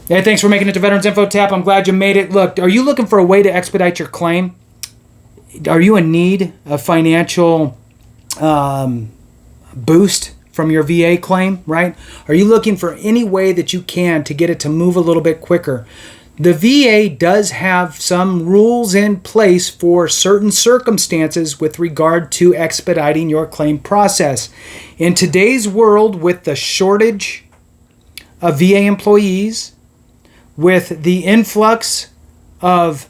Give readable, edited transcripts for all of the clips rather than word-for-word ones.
Hey, thanks for making it to Veterans Info Tap. I'm glad you made it. Look, are you looking for a way to expedite your claim? Are you in need of financial boost from your VA claim, right? Are you looking for any way that you can to get it to move a little bit quicker? The VA does have some rules in place for certain circumstances with regard to expediting your claim process. In today's world, with the shortage of VA employees, with the influx of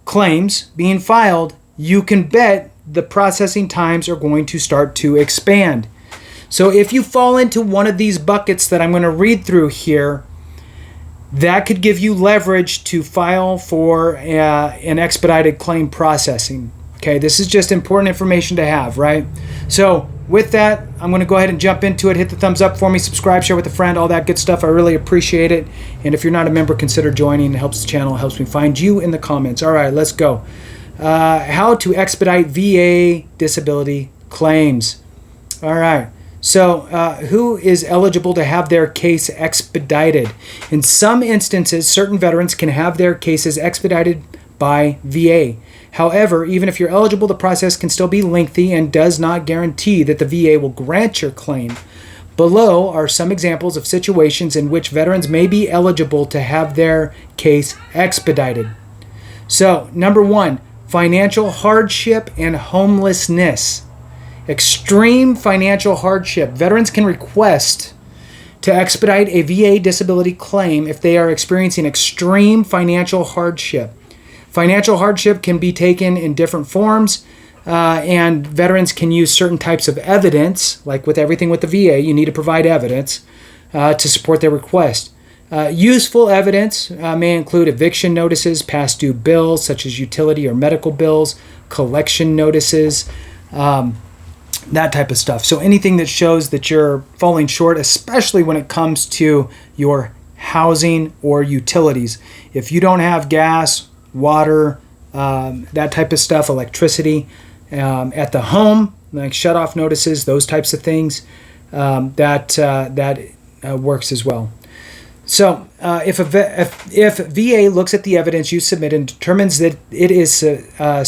claims being filed, you can bet the processing times are going to start to expand. So if you fall into one of these buckets that I'm going to read through here, that could give you leverage to file for an expedited claim processing. Okay, this is just important information to have, right? So with that, I'm going to go ahead and jump into it. Hit the thumbs up for me, subscribe, share with a friend, all that good stuff. I really appreciate it. And if you're not a member, consider joining. It helps the channel, it helps me find you in the comments. All right, let's go. How to expedite VA disability claims. All right. So who is eligible to have their case expedited? In some instances, certain veterans can have their cases expedited by VA. However, even if you're eligible, the process can still be lengthy and does not guarantee that the VA will grant your claim. Below are some examples of situations in which veterans may be eligible to have their case expedited. So, number one, financial hardship and homelessness. Extreme financial hardship. Veterans can request to expedite a VA disability claim if they are experiencing extreme financial hardship. Financial hardship can be taken in different forms, and veterans can use certain types of evidence, like with everything with the VA, you need to provide evidence to support their request. Useful evidence may include eviction notices, past due bills such as utility or medical bills, collection notices, that type of stuff. So anything that shows that you're falling short, especially when it comes to your housing or utilities. If you don't have gas, water, that type of stuff, electricity at the home, like shut-off notices, those types of things, that works as well. So if VA looks at the evidence you submit and determines that it is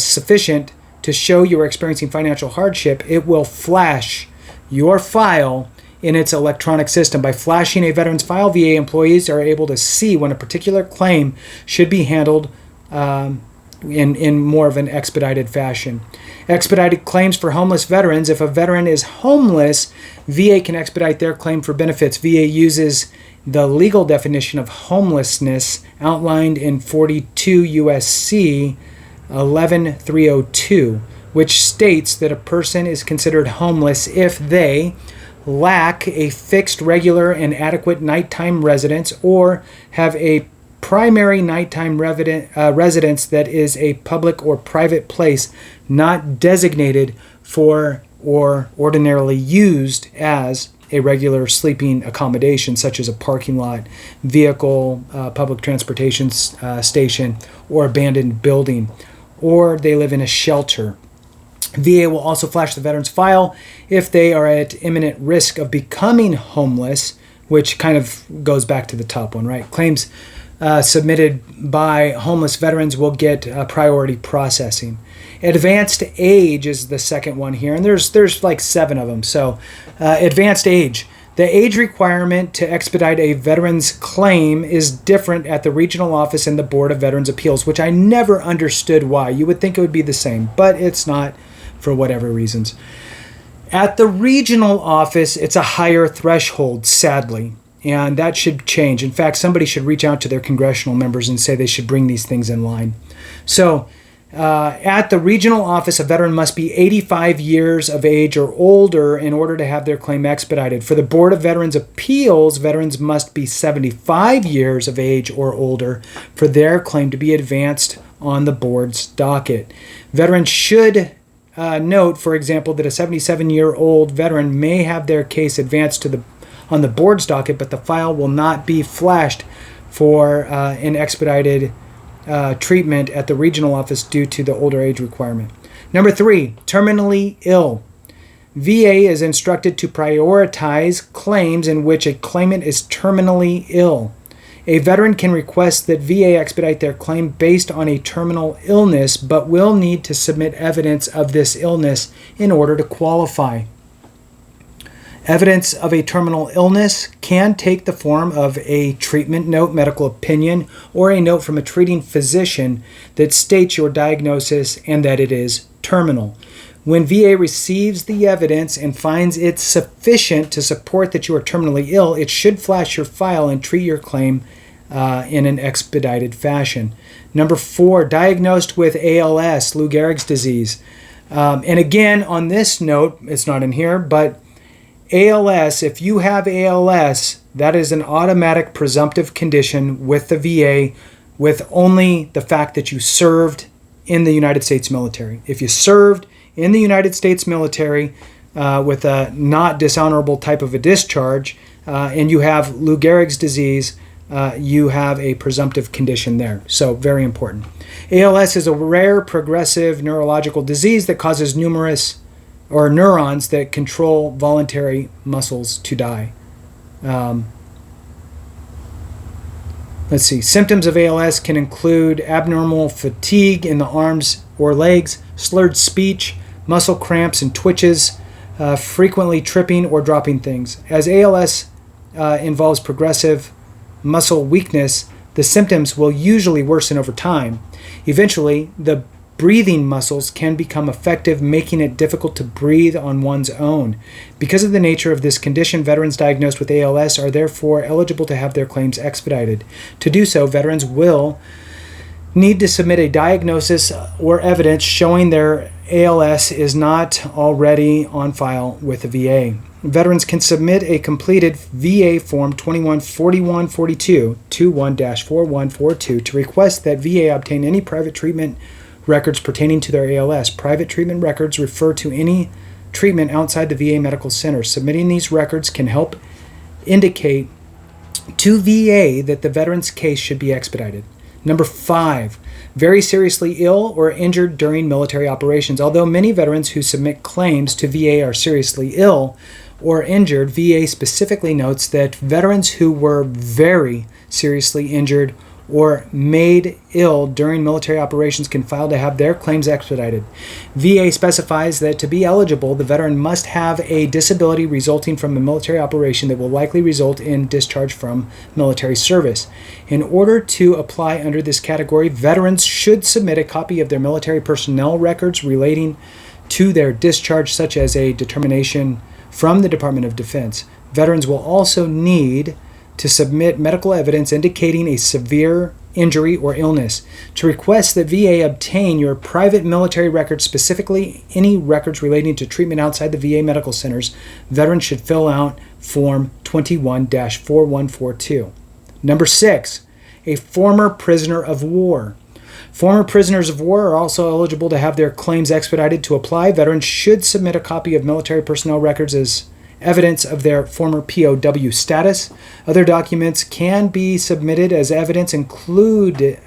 sufficient to show you are experiencing financial hardship, it will flash your file in its electronic system. By flashing a veteran's file, VA employees are able to see when a particular claim should be handled in more of an expedited fashion. Expedited claims for homeless veterans. If a veteran is homeless, VA can expedite their claim for benefits. VA uses the legal definition of homelessness outlined in 42 USC 11302, which states that a person is considered homeless if they lack a fixed, regular, and adequate nighttime residence or have a primary nighttime residence that is a public or private place not designated for or ordinarily used as a regular sleeping accommodation, such as a parking lot, vehicle, public transportation station, or abandoned building, or they live in a shelter. VA will also flash the veteran's file if they are at imminent risk of becoming homeless, which kind of goes back to the top one, right? Claims submitted by homeless veterans will get priority processing. Advanced age is the second one here, and there's like 7 of them. So advanced age. The age requirement to expedite a veteran's claim is different at the regional office and the Board of Veterans Appeals, which I never understood why. You would think it would be the same, but it's not for whatever reasons. At the regional office, it's a higher threshold, sadly, and that should change. In fact, somebody should reach out to their congressional members and say they should bring these things in line. So at the regional office, a veteran must be 85 years of age or older in order to have their claim expedited. For the Board of Veterans Appeals, veterans must be 75 years of age or older for their claim to be advanced on the board's docket. Veterans should note, for example, that a 77-year-old veteran may have their case advanced on the board's docket, but the file will not be flashed for an expedited treatment at the regional office due to the older age requirement. Number 3, terminally ill. VA is instructed to prioritize claims in which a claimant is terminally ill. A veteran can request that VA expedite their claim based on a terminal illness, but will need to submit evidence of this illness in order to qualify. Evidence of a terminal illness can take the form of a treatment note, medical opinion, or a note from a treating physician that states your diagnosis and that it is terminal. When VA receives the evidence and finds it sufficient to support that you are terminally ill, it should flash your file and treat your claim in an expedited fashion. Number 4, diagnosed with ALS, Lou Gehrig's disease. And again, on this note, it's not in here, but ALS, if you have ALS, that is an automatic presumptive condition with the VA with only the fact that you served in the United States military. If you served in the United States military with a not dishonorable type of a discharge and you have Lou Gehrig's disease, you have a presumptive condition there. So very important. ALS is a rare progressive neurological disease that causes neurons that control voluntary muscles to die. Let's see. Symptoms of ALS can include abnormal fatigue in the arms or legs, slurred speech, muscle cramps and twitches, frequently tripping or dropping things. As ALS involves progressive muscle weakness, the symptoms will usually worsen over time. Eventually, the breathing muscles can become effective, making it difficult to breathe on one's own. Because of the nature of this condition, veterans diagnosed with ALS are therefore eligible to have their claims expedited. To do so, veterans will need to submit a diagnosis or evidence showing their ALS is not already on file with the VA. Veterans can submit a completed VA Form 214142 21-4142 to request that VA obtain any private treatment records pertaining to their ALS. Private treatment records refer to any treatment outside the VA medical center. Submitting these records can help indicate to VA that the veteran's case should be expedited. Number 5, very seriously ill or injured during military operations. Although many veterans who submit claims to VA are seriously ill or injured, VA specifically notes that veterans who were very seriously injured or made ill during military operations can file to have their claims expedited. VA specifies that to be eligible, the veteran must have a disability resulting from a military operation that will likely result in discharge from military service. In order to apply under this category, veterans should submit a copy of their military personnel records relating to their discharge, such as a determination from the Department of Defense. Veterans will also need to submit medical evidence indicating a severe injury or illness. To request that VA obtain your private military records, specifically any records relating to treatment outside the VA medical centers, veterans should fill out Form 21-4142. Number 6, a former prisoner of war. Former prisoners of war are also eligible to have their claims expedited. To apply, veterans should submit a copy of military personnel records as evidence of their former POW status. Other documents can be submitted as evidence include the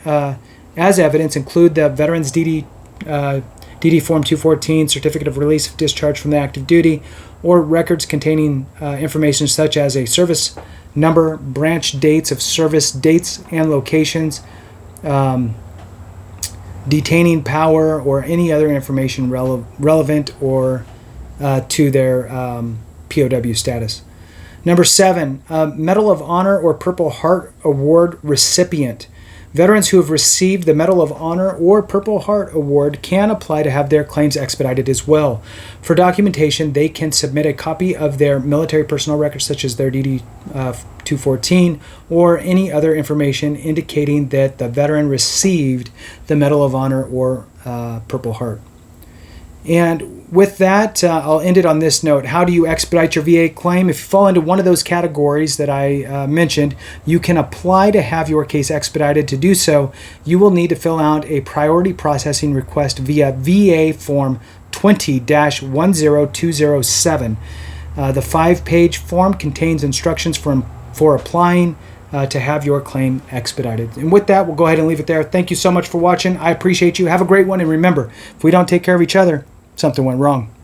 veteran's DD Form 214, Certificate of Release of Discharge from the Active Duty, or records containing information such as a service number, branch dates of service dates and locations, detaining power, or any other information relevant or to their POW status. Number 7, Medal of Honor or Purple Heart Award recipient. Veterans who have received the Medal of Honor or Purple Heart Award can apply to have their claims expedited as well. For documentation, they can submit a copy of their military personnel records, such as their DD 214, or any other information indicating that the veteran received the Medal of Honor or Purple Heart. And with that, I'll end it on this note. How do you expedite your VA claim? If you fall into one of those categories that I mentioned, you can apply to have your case expedited. To do so, you will need to fill out a priority processing request via VA Form 20-10207. The 5-page form contains instructions for applying to have your claim expedited. And with that, we'll go ahead and leave it there. Thank you so much for watching. I appreciate you. Have a great one. And remember, if we don't take care of each other, something went wrong.